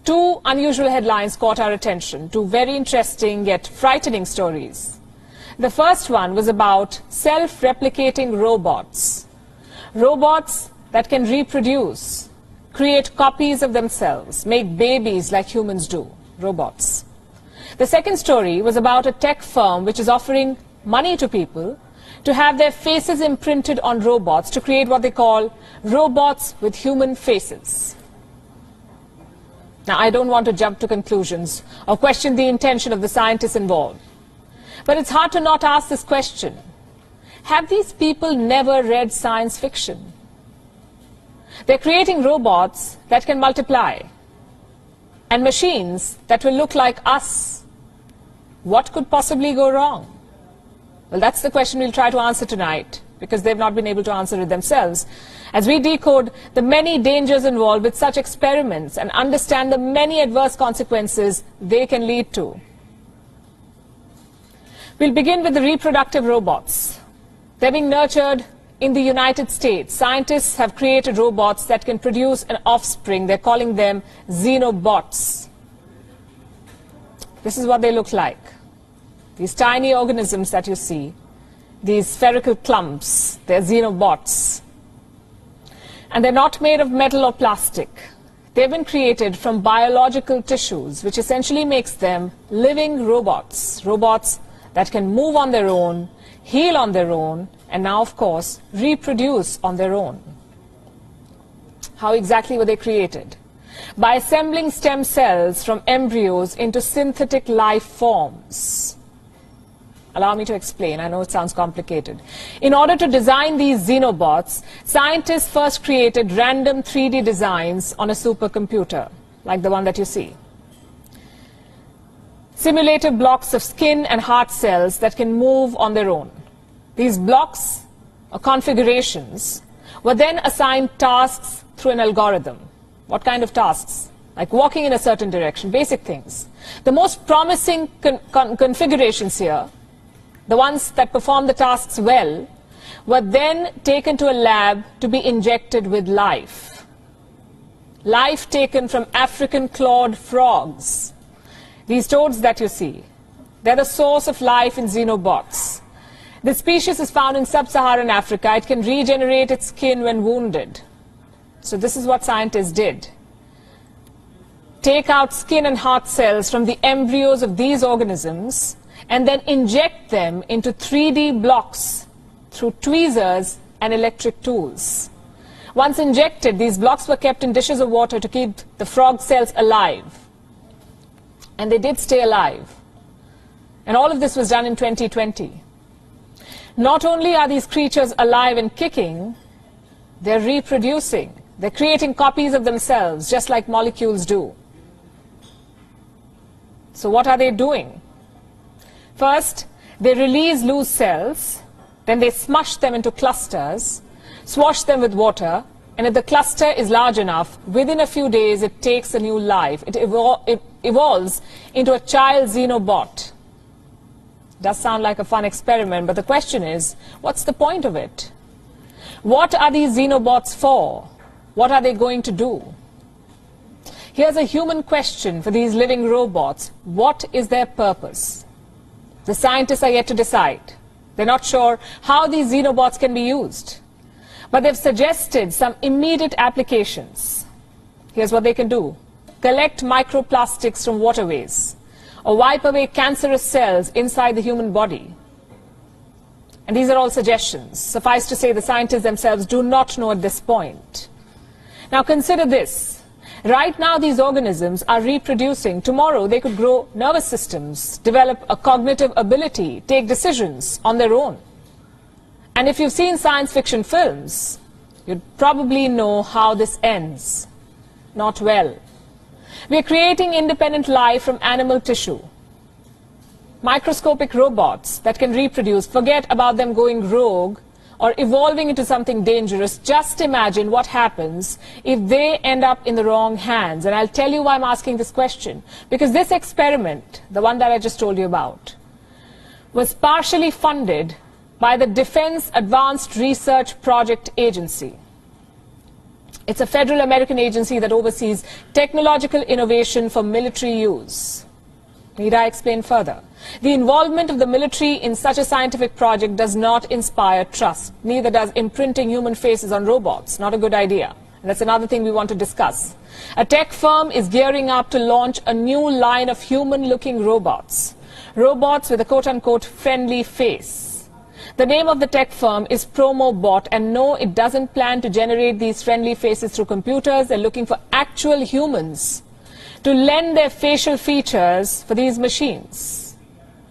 Two unusual headlines caught our attention, two very interesting yet frightening stories. The first one was about self-replicating robots. Robots that can reproduce, create copies of themselves, make babies like humans do, robots. The second story was about a tech firm which is offering money to people to have their faces imprinted on robots to create what they call robots with human faces. Now, I don't want to jump to conclusions or question the intention of the scientists involved, but it's hard to not ask this question. Have these people never read science fiction? They're creating robots that can multiply and machines that will look like us. What could possibly go wrong? Well, that's the question we'll try to answer tonight, because they've not been able to answer it themselves, as we decode the many dangers involved with such experiments and understand the many adverse consequences they can lead to. We'll begin with the reproductive robots. They're being nurtured in the United States. Scientists have created robots that can produce an offspring. They're calling them Xenobots. This is what they look like. These tiny organisms that you see, these spherical clumps, they're Xenobots. And they're not made of metal or plastic. They've been created from biological tissues, which essentially makes them living robots. Robots that can move on their own, heal on their own, and now, of course, reproduce on their own. How exactly were they created? By assembling stem cells from embryos into synthetic life forms. Allow me to explain. I know it sounds complicated. In order to design these Xenobots, scientists first created random 3D designs on a supercomputer, like the one that you see. Simulated blocks of skin and heart cells that can move on their own. These blocks, or configurations, were then assigned tasks through an algorithm. What kind of tasks? Like walking in a certain direction, basic things. The most promising configurations here, the ones that perform the tasks well, were then taken to a lab to be injected with life. Life taken from African clawed frogs. These toads that you see, they're the source of life in Xenobots. This species is found in sub-Saharan Africa. It can regenerate its skin when wounded. So this is what scientists did. Take out skin and heart cells from the embryos of these organisms and then inject them into 3D blocks through tweezers and electric tools. Once injected, these blocks were kept in dishes of water to keep the frog cells alive. And they did stay alive. And all of this was done in 2020. Not only are these creatures alive and kicking, they're reproducing. They're creating copies of themselves, just like molecules do. So what are they doing? First, they release loose cells, then they smush them into clusters, swash them with water, and if the cluster is large enough, within a few days it takes a new life. It evolves into a child Xenobot. Does sound like a fun experiment, but the question is, what's the point of it? What are these Xenobots for? What are they going to do? Here's a human question for these living robots. What is their purpose? The scientists are yet to decide. They're not sure how these Xenobots can be used. But they've suggested some immediate applications. Here's what they can do. Collect microplastics from waterways, or wipe away cancerous cells inside the human body. And these are all suggestions. Suffice to say, the scientists themselves do not know at this point. Now consider this. Right now, these organisms are reproducing. Tomorrow, they could grow nervous systems, develop a cognitive ability, take decisions on their own. And if you've seen science fiction films, you'd probably know how this ends. Not well. We're creating independent life from animal tissue. Microscopic robots that can reproduce. Forget about them going rogue or evolving into something dangerous. Just imagine what happens if they end up in the wrong hands. And I'll tell you why I'm asking this question. Because this experiment, the one that I just told you about, was partially funded by the Defense Advanced Research Project Agency. It's a federal American agency that oversees technological innovation for military use. Need I explain further? The involvement of the military in such a scientific project does not inspire trust. Neither does imprinting human faces on robots. Not a good idea. And that's another thing we want to discuss. A tech firm is gearing up to launch a new line of human-looking robots. Robots with a quote-unquote friendly face. The name of the tech firm is PromoBot, and no, it doesn't plan to generate these friendly faces through computers. They're looking for actual humans to lend their facial features for these machines.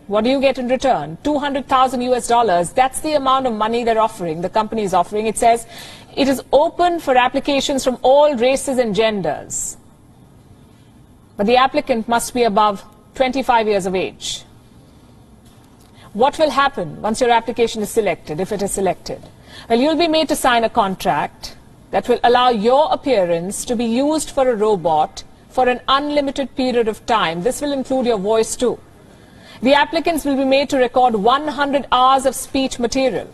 What do you get in return? 200,000 US dollars. That's the amount of money they're offering, the company is offering. It says it is open for applications from all races and genders. But the applicant must be above 25 years of age. What will happen once your application is selected, if it is selected? Well, you'll be made to sign a contract that will allow your appearance to be used for a robot for an unlimited period of time. This will include your voice too. The applicants will be made to record 100 hours of speech material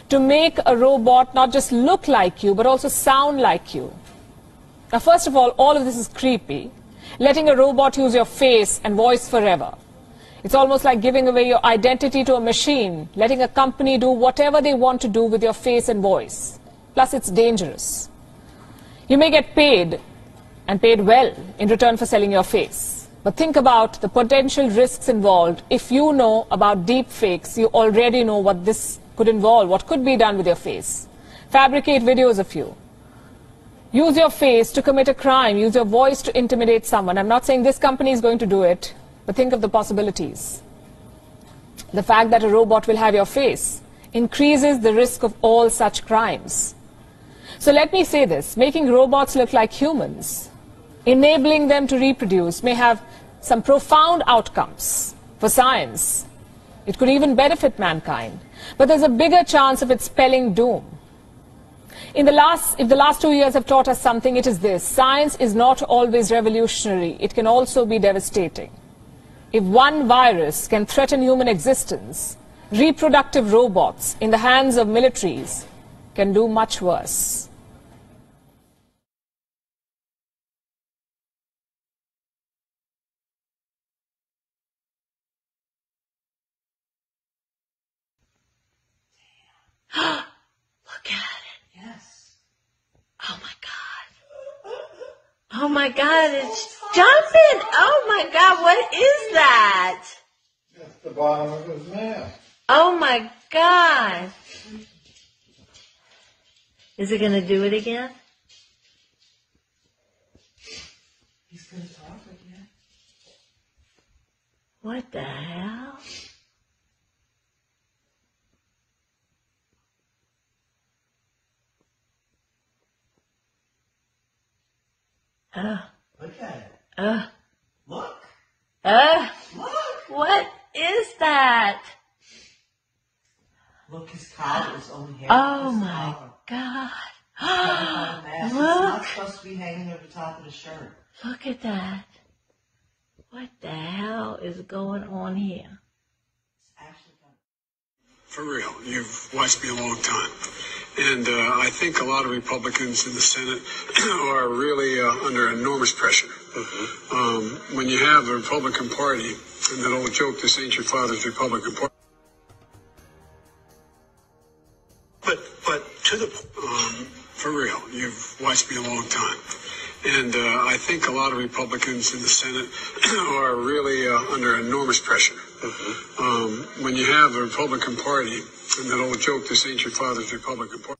to make a robot not just look like you, but also sound like you. Now, first of all of this is creepy. Letting a robot use your face and voice forever. It's almost like giving away your identity to a machine, letting a company do whatever they want to do with your face and voice. Plus, it's dangerous. You may get paid, and paid well, in return for selling your face. But think about the potential risks involved. If you know about deep fakes, you already know what this could involve, what could be done with your face. Fabricate videos of you. Use your face to commit a crime. Use your voice to intimidate someone. I'm not saying this company is going to do it, but think of the possibilities. The fact that a robot will have your face increases the risk of all such crimes. So let me say this, making robots look like humans, enabling them to reproduce, may have some profound outcomes for science. It could even benefit mankind. But there's a bigger chance of it spelling doom. If the last 2 years have taught us something, it is this. Science is not always revolutionary. It can also be devastating. If one virus can threaten human existence, reproductive robots in the hands of militaries can do much worse. Look at it. Yes. Oh my God. Oh my God, it's jumping. Oh my God, what is that? That's the bottom of his mouth. Oh my God. Is it going to do it again? He's going to talk again. What the hell? Look at it. Look. Look. What is that? Look, his collar is only half Oh of his my collar. God. It's not supposed to be hanging over the top of the shirt. Look at that. What the hell is going on here? It's actually kind of... For real, you've watched me a long time. And I think a lot of Republicans in the Senate are really under enormous pressure. When you have the Republican Party, and that old joke, this ain't your father's Republican Party. But to the for real, you've watched me a long time. And I think a lot of Republicans in the Senate are really under enormous pressure. When you have the Republican Party, and that old joke, this ain't your father's Republican Party.